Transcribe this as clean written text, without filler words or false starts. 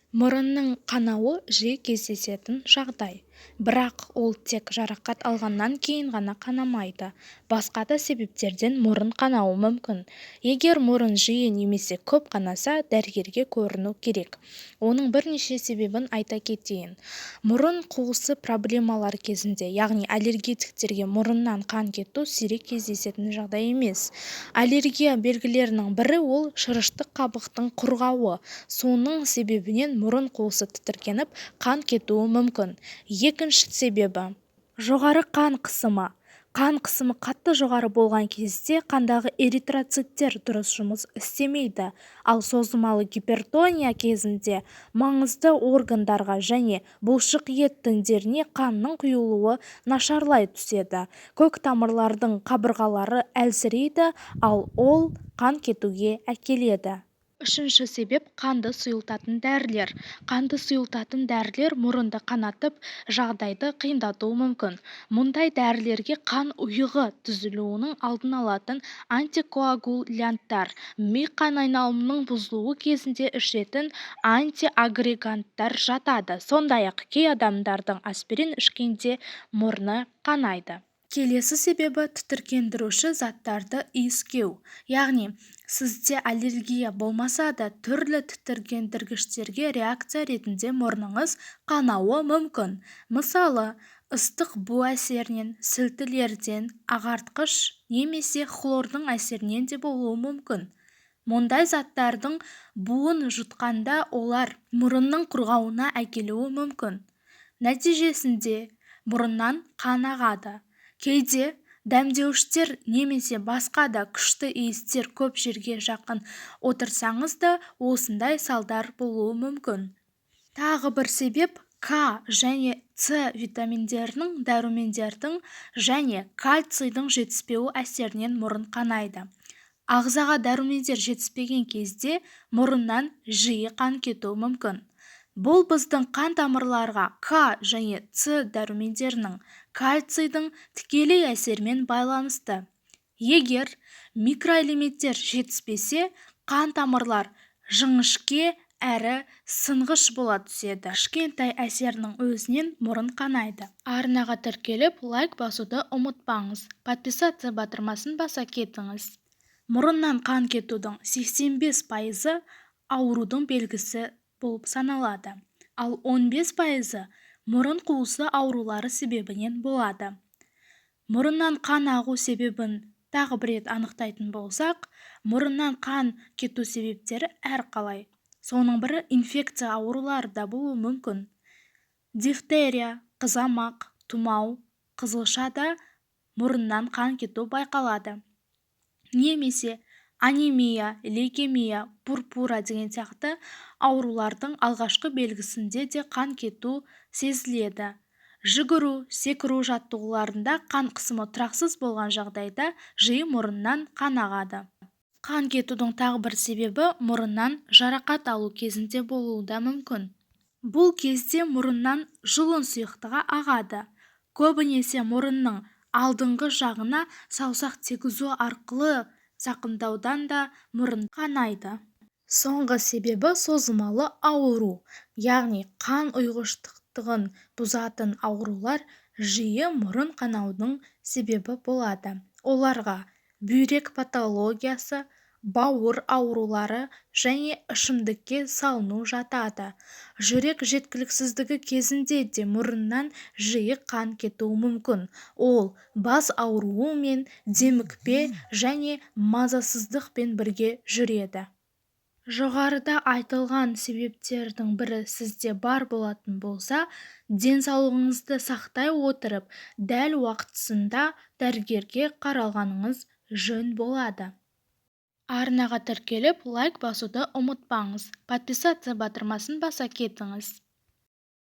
Мұрынның қанауы жиі кездесетін жағдай, бірақ ол тек жарақат алғаннан кейін ғана қанамайды. Басқа да себептерден мұрын қанауы мүмкін. Егер мұрын жиі немесе көп қанаса, дәрігерге көріну керек. Оның бірнеше себебін айта кетейін. Мұрын қуысы проблемалар кезінде, яғни аллергетиктерге мұрыннан қан кету сирек кездесетін жағдай емес. Аллергия белгілерінің бірі ол шырыштық қабықтың құрғауы. Соның себебінен мұрын қуысы тітіркеніп, қан кетуі мүмкін. Екінші себебі жоғары қан қысымы. Қан қысымы қатты жоғары болған кезде қандағы эритроциттер дұрыс жұмыс істемейді, ал созылмалы гипертония кезінде маңызды органдарға және бұлшық ет тіндеріне қанның құйылуы нашарлай түседі. Көк тамырлардың қабырғалары әлсірейді, ал ол қан кетуге әкеледі. Үшінші себеп қанды сұйылтатын дәрілер. Қанды сұйылтатын дәрілер мұрынды қанатып, жағдайды қиындатуы мүмкін. Мұндай дәрілерге қан ұйығы түзілуінің алдын алатын антикоагулянттар, ми қан айналымының бұзылуы кезінде ішетін антиагреганттар жатады. Сондай-ақ кей адамдардың аспирин ішкенде мұрны қанайды. Келесі себебі тітіркендіруші заттарды иіскеу. Яғни, сізде аллергия болмаса да түрлі тітіркендіргіштерге реакция ретінде мұрныңыз қанауы мүмкін. Мысалы, ыстық бу әсерінен, сілтілерден, ағартқыш немесе хлордың әсерінен де болуы мүмкін. Мұндай заттардың буын жұтқанда олар мұрынның құрғауына әкелуі мүмкін. Нәтижесінде мұрыннан қан ағады. Кейде дәмдеуіштер немесе басқа да күшті иістер көп жерге жақын отырсаңыз да осындай салдар болуы мүмкін. Тағы бір себеп К және С витаминдерінің, дәрумендердің және кальцийдің жетіспеуі әсерінен мұрын қанайды. Ағзаға дәрумендер жетіспеген кезде мұрыннан жиі қан кетуі мүмкін. Бұл біздің қан тамырларға К және С дәрумендерінің, кальцийдің тікелей әсерімен байланысты. Егер микроэлементтер жетіспесе, қан тамырлар жіңішке әрі сынғыш бола түседі. Кішкентай әсерінің өзінен мұрын қанайды. Арнаға тіркеліп, лайк басуды ұмытпаңыз. Подписаться батырмасын баса кетіңіз. Мұрыннан қан кетудің 85% аурудың белгісі болып саналады, ал 15% мұрын қуысы аурулары себебінен болады. Мұрыннан қан ағу себебін тағы бір рет анықтайтын болсақ, мұрыннан қан кету себептері әрқалай. Соның бірі инфекция аурулары да болуы мүмкін. Дифтерия, қызамақ, тұмау, қызылшада мұрыннан қан кету байқалады. Немесе анемия, лейкемия, пурпура деген сияқты аурулардың алғашқы белгісінде де қан кету сезіледі. Жүгіру, секіру жаттығуларында қан қысымы тұрақсыз болған жағдайда жиі мұрыннан қан ағады. Қан кетудің тағы бір себебі мұрыннан жарақат алу кезінде болуы да мүмкін. Бұл кезде мұрыннан жұлын сұйықтығы ағады. Көбінесе мұрынның алдыңғы жағына саусақ тигізу арқылы зақымдаудан да мұрын қанайды. Соңғы себебі созылмалы ауру, яғни қан ұйғыштығын бұзатын аурулар жиі мұрын қанаудың себебі болады. Оларға бүйрек патологиясы, бауыр аурулары және ішімдікке салыну жатады. Жүрек жеткіліксіздігі кезінде де мұрыннан жиі қан кетуі мүмкін. Ол бас ауруы мен демікпе және мазасыздықпен бірге жүреді. Жоғарыда айтылған себептердің бірі сізде бар болатын болса, денсаулығыңызды сақтай отырып, дәл уақытысында дәрігерге қаралғаныңыз жөн болады. Арнаға тіркеліп, лайк басуды ұмытпаңыз. Подписаться батырмасын баса кетіңіз.